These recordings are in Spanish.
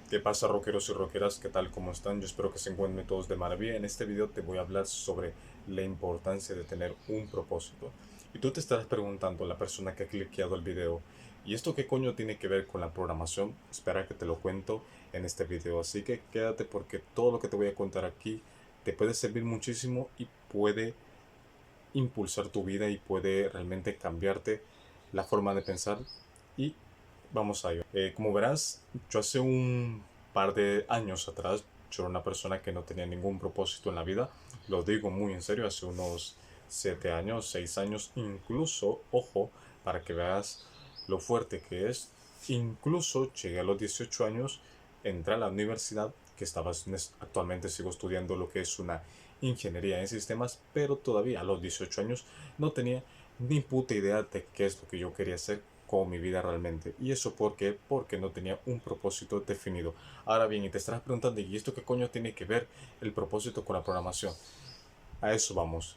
¿Qué pasa, rockeros y rockeras? ¿Qué tal? ¿Cómo están? Yo espero que se encuentren todos de maravilla. En este video te voy a hablar sobre la importancia de tener un propósito. Y tú te estarás preguntando, la persona que ha cliqueado el video, ¿y esto qué coño tiene que ver con la programación? Espera que te lo cuento en este video. Así que quédate porque todo lo que te voy a contar aquí te puede servir muchísimo y puede impulsar tu vida y puede realmente cambiarte la forma de pensar. Y vamos a ello. Como verás, yo hace un par de años atrás, yo era una persona que no tenía ningún propósito en la vida. Lo digo muy en serio, hace unos 7 años, 6 años, incluso, ojo, para que veas lo fuerte que es, incluso llegué a los 18 años, entré a la universidad, que estaba actualmente sigo estudiando lo que es una ingeniería en sistemas, pero todavía a los 18 años no tenía ni puta idea de qué es lo que yo quería hacer con mi vida realmente. ¿Y eso por qué? Porque no tenía un propósito definido. Ahora bien, y te estarás preguntando, ¿y esto qué coño tiene que ver el propósito con la programación? A eso vamos.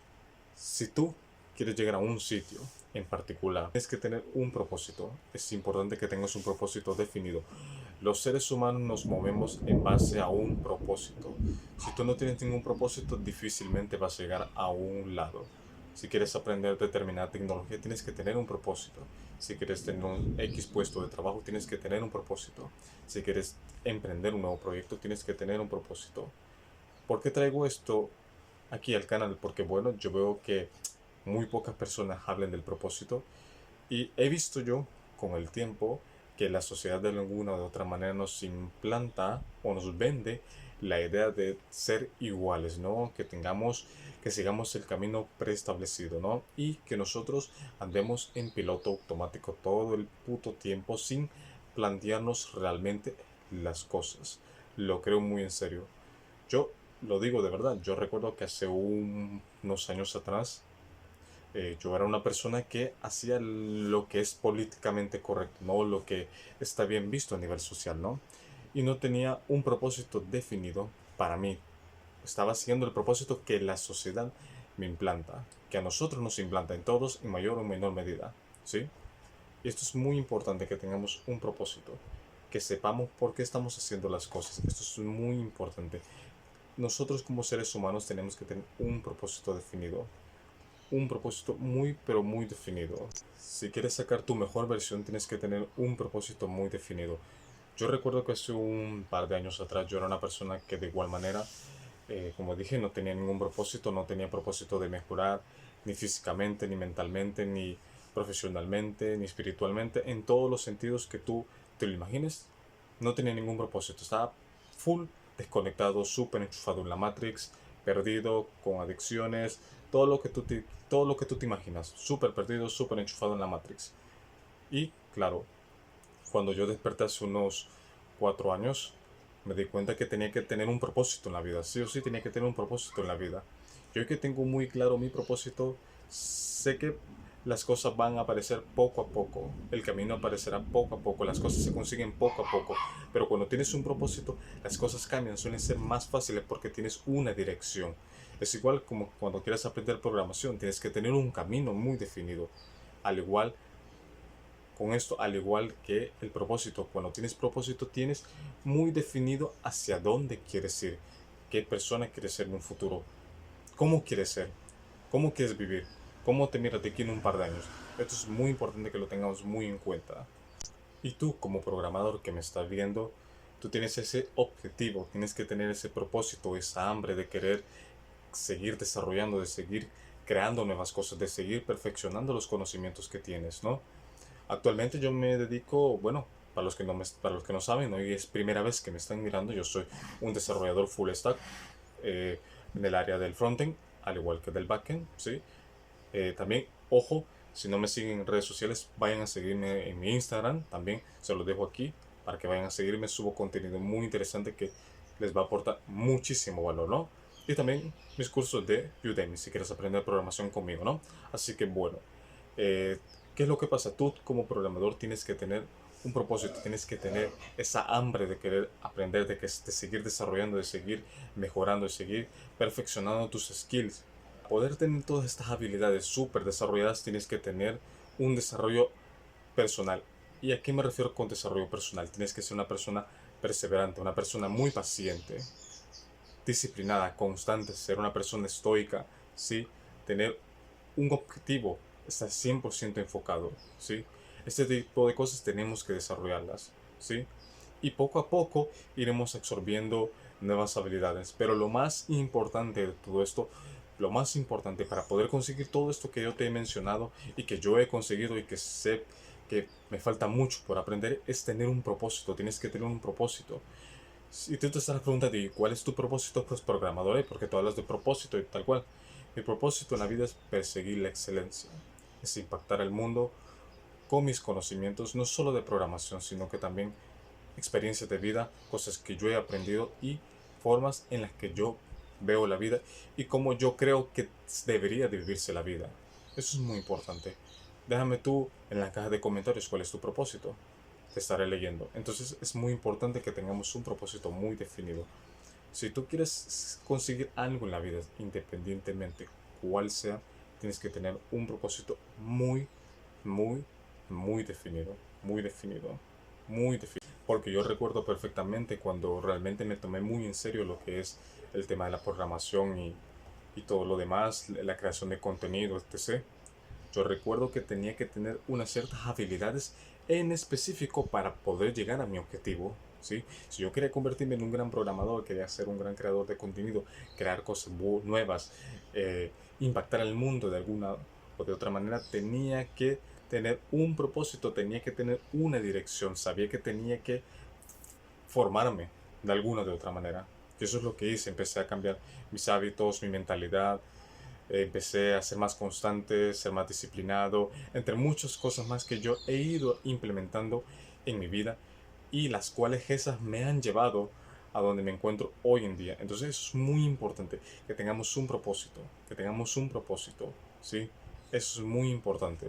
Si tú quieres llegar a un sitio en particular, tienes que tener un propósito. Es importante que tengas un propósito definido. Los seres humanos nos movemos en base a un propósito. Si tú no tienes ningún propósito, difícilmente vas a llegar a un lado. Si quieres aprender determinada tecnología, tienes que tener un propósito. Si quieres tener un X puesto de trabajo, tienes que tener un propósito. Si quieres emprender un nuevo proyecto, tienes que tener un propósito. ¿Por qué traigo esto aquí al canal? Porque bueno, yo veo que muy pocas personas hablan del propósito y he visto yo con el tiempo que la sociedad de alguna o de otra manera nos implanta o nos vende la idea de ser iguales, ¿no? Que sigamos el camino preestablecido, ¿no? Y que nosotros andemos en piloto automático todo el puto tiempo sin plantearnos realmente las cosas. Lo creo muy en serio. Yo lo digo de verdad, yo recuerdo que hace unos años atrás yo era una persona que hacía lo que es políticamente correcto, no lo que está bien visto a nivel social, ¿no? Y no tenía un propósito definido para mí. Estaba siguiendo el propósito que la sociedad me implanta, que a nosotros nos implanta en todos en mayor o menor medida, ¿sí? Y esto es muy importante que tengamos un propósito, que sepamos por qué estamos haciendo las cosas. Esto es muy importante. Nosotros como seres humanos tenemos que tener un propósito definido, un propósito muy pero muy definido. Si quieres sacar tu mejor versión tienes que tener un propósito muy definido. Yo recuerdo que hace un par de años atrás yo era una persona que de igual manera, como dije, no tenía ningún propósito, no tenía propósito de mejorar ni físicamente, ni mentalmente, ni profesionalmente, ni espiritualmente, en todos los sentidos que tú te lo imagines. No tenía ningún propósito, estaba full desconectado, súper enchufado en la Matrix, perdido, con adicciones, todo lo que tú te imaginas, súper perdido, súper enchufado en la Matrix. Y claro, cuando yo desperté hace unos 4 años, me di cuenta que tenía que tener un propósito en la vida, sí o sí tenía que tener un propósito en la vida. Yo que tengo muy claro mi propósito, sé que las cosas van a aparecer poco a poco, el camino aparecerá poco a poco, las cosas se consiguen poco a poco, pero cuando tienes un propósito, las cosas cambian, suelen ser más fáciles porque tienes una dirección. Es igual como cuando quieres aprender programación, tienes que tener un camino muy definido. Al igual con esto, al igual que el propósito, cuando tienes propósito tienes muy definido hacia dónde quieres ir, qué persona quieres ser en un futuro, cómo quieres ser, cómo quieres vivir, cómo te miras de aquí en un par de años. Esto es muy importante que lo tengamos muy en cuenta. Y tú como programador que me estás viendo, tú tienes ese objetivo, tienes que tener ese propósito, esa hambre de querer seguir desarrollando, de seguir creando nuevas cosas, de seguir perfeccionando los conocimientos que tienes, ¿no? Actualmente yo me dedico, bueno, para los que no saben, hoy es primera vez que me están mirando, yo soy un desarrollador full stack eh, en el área del frontend, al igual que del backend, ¿sí? También, ojo, si no me siguen en redes sociales, vayan a seguirme en mi Instagram, también se los dejo aquí para que vayan a seguirme, subo contenido muy interesante que les va a aportar muchísimo valor, ¿no? Y también mis cursos de Udemy, si quieres aprender programación conmigo, ¿no? Así que bueno, eh, ¿qué es lo que pasa? Tú como programador tienes que tener un propósito, tienes que tener esa hambre de querer aprender, de seguir desarrollando, de seguir mejorando, de seguir perfeccionando tus skills. Para poder tener todas estas habilidades súper desarrolladas tienes que tener un desarrollo personal. ¿Y a qué me refiero con desarrollo personal? Tienes que ser una persona perseverante, una persona muy paciente, disciplinada, constante, ser una persona estoica, ¿sí? Tener un objetivo, estar 100% enfocado, ¿sí? Este tipo de cosas tenemos que desarrollarlas, ¿sí? Y poco a poco iremos absorbiendo nuevas habilidades. Pero lo más importante de todo esto, lo más importante para poder conseguir todo esto que yo te he mencionado y que yo he conseguido y que sé que me falta mucho por aprender, es tener un propósito. Tienes que tener un propósito. Si tú te estás preguntando, ¿y cuál es tu propósito? Pues programador, porque tú hablas de propósito y tal cual. Mi propósito en la vida es perseguir la excelencia, es impactar el mundo con mis conocimientos, no solo de programación, sino que también experiencias de vida, cosas que yo he aprendido y formas en las que yo veo la vida y cómo yo creo que debería de vivirse la vida. Eso es muy importante. Déjame tú en la caja de comentarios cuál es tu propósito. Te estaré leyendo. Entonces es muy importante que tengamos un propósito muy definido. Si tú quieres conseguir algo en la vida, independientemente cuál sea, tienes que tener un propósito muy, muy, muy definido. Muy definido. Muy definido. Porque yo recuerdo perfectamente cuando realmente me tomé muy en serio lo que es el tema de la programación y todo lo demás, la creación de contenido, etc. Yo recuerdo que tenía que tener unas ciertas habilidades en específico para poder llegar a mi objetivo, ¿sí? Si yo quería convertirme en un gran programador, quería ser un gran creador de contenido, crear cosas nuevas, impactar al mundo de alguna o de otra manera, tenía que tener un propósito, tenía que tener una dirección, sabía que tenía que formarme de alguna o de otra manera. Y eso es lo que hice, empecé a cambiar mis hábitos, mi mentalidad, empecé a ser más constante, ser más disciplinado, entre muchas cosas más que yo he ido implementando en mi vida y las cuales esas me han llevado a donde me encuentro hoy en día. Entonces eso es muy importante, que tengamos un propósito, ¿sí? Eso es muy importante.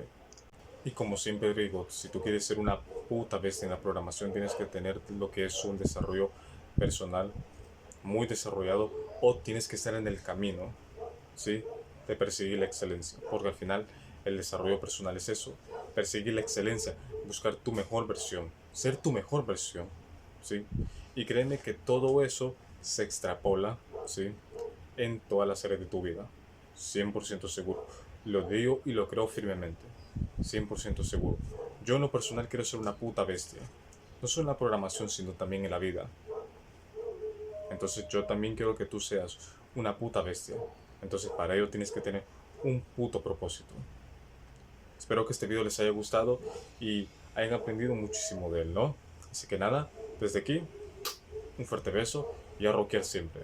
Y como siempre digo, si tú quieres ser una puta bestia en la programación, tienes que tener lo que es un desarrollo personal muy desarrollado o tienes que estar en el camino, ¿sí? De perseguir la excelencia, porque al final el desarrollo personal es eso, perseguir la excelencia, buscar tu mejor versión, ser tu mejor versión, ¿sí? Y créeme que todo eso se extrapola, ¿sí? En todas las áreas de tu vida, 100% seguro. Lo digo y lo creo firmemente, 100% seguro. Yo en lo personal quiero ser una puta bestia, no solo en la programación, sino también en la vida. Entonces yo también quiero que tú seas una puta bestia. Entonces para ello tienes que tener un puto propósito. Espero que este video les haya gustado y hayan aprendido muchísimo de él, ¿no? Así que nada, desde aquí, un fuerte beso y a rockear siempre.